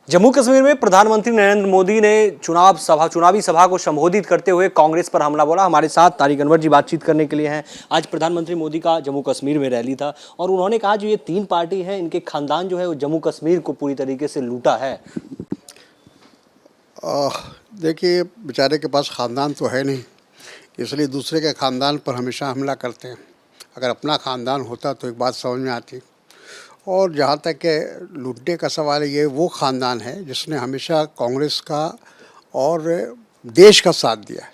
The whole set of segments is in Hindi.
जम्मू कश्मीर में प्रधानमंत्री नरेंद्र मोदी ने चुनावी सभा को संबोधित करते हुए कांग्रेस पर हमला बोला। हमारे साथ तारिक अनवर जी बातचीत करने के लिए हैं। आज प्रधानमंत्री मोदी का जम्मू कश्मीर में रैली था और उन्होंने कहा जो ये तीन पार्टी है इनके खानदान जो है वो जम्मू कश्मीर को पूरी तरीके से लूटा है। देखिए, बेचारे के पास ख़ानदान तो है नहीं, इसलिए दूसरे के ख़ानदान पर हमेशा हमला करते हैं। अगर अपना ख़ानदान होता तो एक बात समझ में आती। और जहाँ तक के लूटने का सवाल है, ये वो ख़ानदान है जिसने हमेशा कांग्रेस का और देश का साथ दिया है।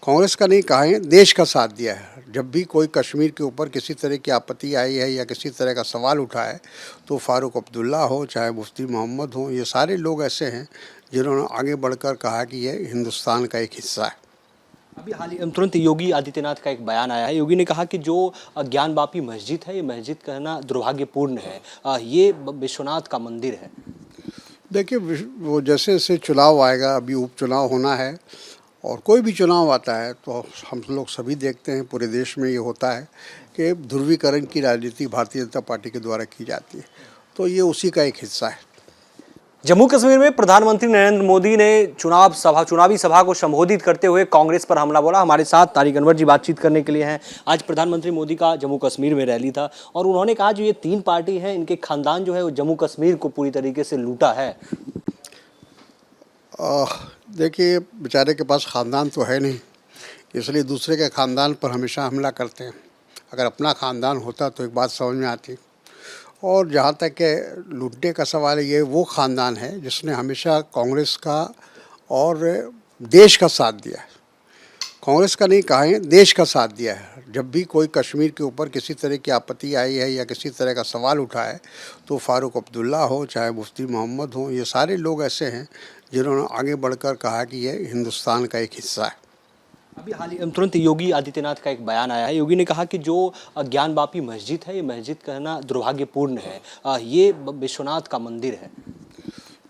कांग्रेस का नहीं कहा है, देश का साथ दिया है। जब भी कोई कश्मीर के ऊपर किसी तरह की आपत्ति आई है या किसी तरह का सवाल उठा है, तो फ़ारूक अब्दुल्ला हो चाहे मुफ्ती मोहम्मद हो, ये सारे लोग ऐसे हैं जिन्होंने आगे बढ़कर कहा कि ये हिंदुस्तान का एक हिस्सा है। अभी हाल ही तुरंत योगी आदित्यनाथ का एक बयान आया है। योगी ने कहा कि जो ज्ञानवापी मस्जिद है, ये मस्जिद कहना दुर्भाग्यपूर्ण है। ये विश्वनाथ का मंदिर है। देखिए, वो जैसे जैसे चुनाव आएगा, अभी उपचुनाव होना है और कोई भी चुनाव आता है तो हम लोग सभी देखते हैं, पूरे देश में ये होता है कि ध्रुवीकरण की राजनीति भारतीय जनता पार्टी के द्वारा की जाती है, तो ये उसी का एक हिस्सा है। जम्मू कश्मीर में प्रधानमंत्री नरेंद्र मोदी ने चुनावी सभा को संबोधित करते हुए कांग्रेस पर हमला बोला। हमारे साथ तारिक अनवर जी बातचीत करने के लिए हैं। आज प्रधानमंत्री मोदी का जम्मू कश्मीर में रैली था और उन्होंने कहा जो ये तीन पार्टी है इनके खानदान जो है वो जम्मू कश्मीर को पूरी तरीके से लूटा है। देखिए, बेचारे के पास ख़ानदान तो है नहीं, इसलिए दूसरे के ख़ानदान पर हमेशा हमला करते हैं। अगर अपना ख़ानदान होता तो एक बात समझ में आती। और जहाँ तक के लूटने का सवाल है, ये वो ख़ानदान है जिसने हमेशा कांग्रेस का और देश का साथ दिया है। कांग्रेस का नहीं कहा है, देश का साथ दिया है। जब भी कोई कश्मीर के ऊपर किसी तरह की आपत्ति आई है या किसी तरह का सवाल उठा है, तो फ़ारूक अब्दुल्ला हो चाहे मुफ्ती मोहम्मद हो, ये सारे लोग ऐसे हैं जिन्होंने आगे बढ़कर कहा कि ये हिंदुस्तान का एक हिस्सा है। अभी हाल ही तुरंत योगी आदित्यनाथ का एक बयान आया है। योगी ने कहा कि जो ज्ञानवापी मस्जिद है, ये मस्जिद कहना दुर्भाग्यपूर्ण है। ये विश्वनाथ का मंदिर है।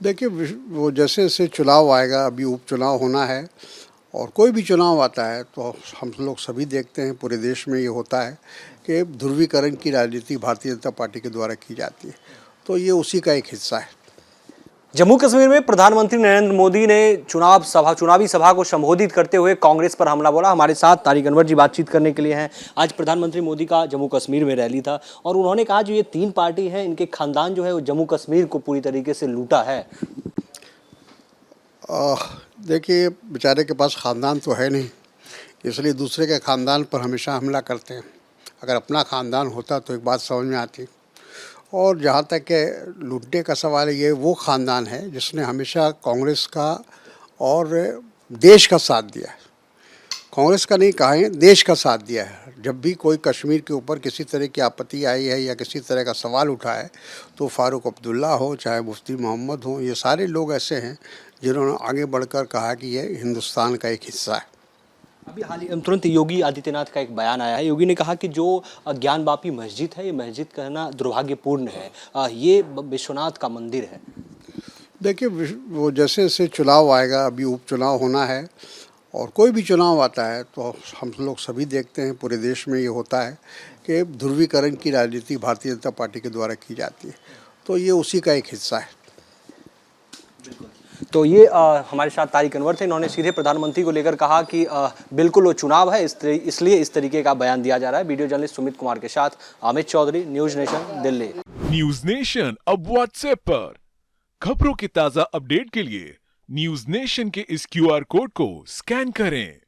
देखिए, वो जैसे जैसे चुनाव आएगा, अभी उपचुनाव होना है और कोई भी चुनाव आता है तो हम लोग सभी देखते हैं, पूरे देश में ये होता है कि ध्रुवीकरण की राजनीति भारतीय जनता पार्टी के द्वारा की जाती है, तो ये उसी का एक हिस्सा है। जम्मू कश्मीर में प्रधानमंत्री नरेंद्र मोदी ने चुनावी सभा को संबोधित करते हुए कांग्रेस पर हमला बोला। हमारे साथ तारिक अनवर जी बातचीत करने के लिए हैं। आज प्रधानमंत्री मोदी का जम्मू कश्मीर में रैली था और उन्होंने कहा जो ये तीन पार्टी है इनके खानदान जो है वो जम्मू कश्मीर को पूरी तरीके से लूटा है। देखिए, बेचारे के पास ख़ानदान तो है नहीं, इसलिए दूसरे के ख़ानदान पर हमेशा हमला करते हैं। अगर अपना ख़ानदान होता तो एक बात समझ में आती। और जहाँ तक के लूटने का सवाल है, ये वो ख़ानदान है जिसने हमेशा कांग्रेस का और देश का साथ दिया है। कांग्रेस का नहीं कहा है, देश का साथ दिया है। जब भी कोई कश्मीर के ऊपर किसी तरह की आपत्ति आई है या किसी तरह का सवाल उठा है, तो फ़ारूक अब्दुल्ला हो चाहे मुफ्ती मोहम्मद हो, ये सारे लोग ऐसे हैं जिन्होंने आगे बढ़कर कहा कि ये हिंदुस्तान का एक हिस्सा है। अभी हाल ही तुरंत योगी आदित्यनाथ का एक बयान आया है। योगी ने कहा कि जो ज्ञानवापी मस्जिद है, ये मस्जिद कहना दुर्भाग्यपूर्ण है। ये विश्वनाथ का मंदिर है। देखिए, वो जैसे जैसे चुनाव आएगा, अभी उपचुनाव होना है और कोई भी चुनाव आता है तो हम लोग सभी देखते हैं, पूरे देश में ये होता है कि ध्रुवीकरण की राजनीति भारतीय जनता पार्टी के द्वारा की जाती है, तो ये उसी का एक हिस्सा है। तो ये हमारे साथ तारिक अनवर थे। इन्होंने सीधे प्रधानमंत्री को लेकर कहा कि बिल्कुल वो चुनाव है, इसलिए इस तरीके का बयान दिया जा रहा है। वीडियो जर्नलिस्ट सुमित कुमार के साथ Amit Chaudhary, news nation, Delhi. News nation अब व्हाट्सएप पर खबरों के ताजा अपडेट के लिए न्यूज नेशन के इस QR कोड को स्कैन करें।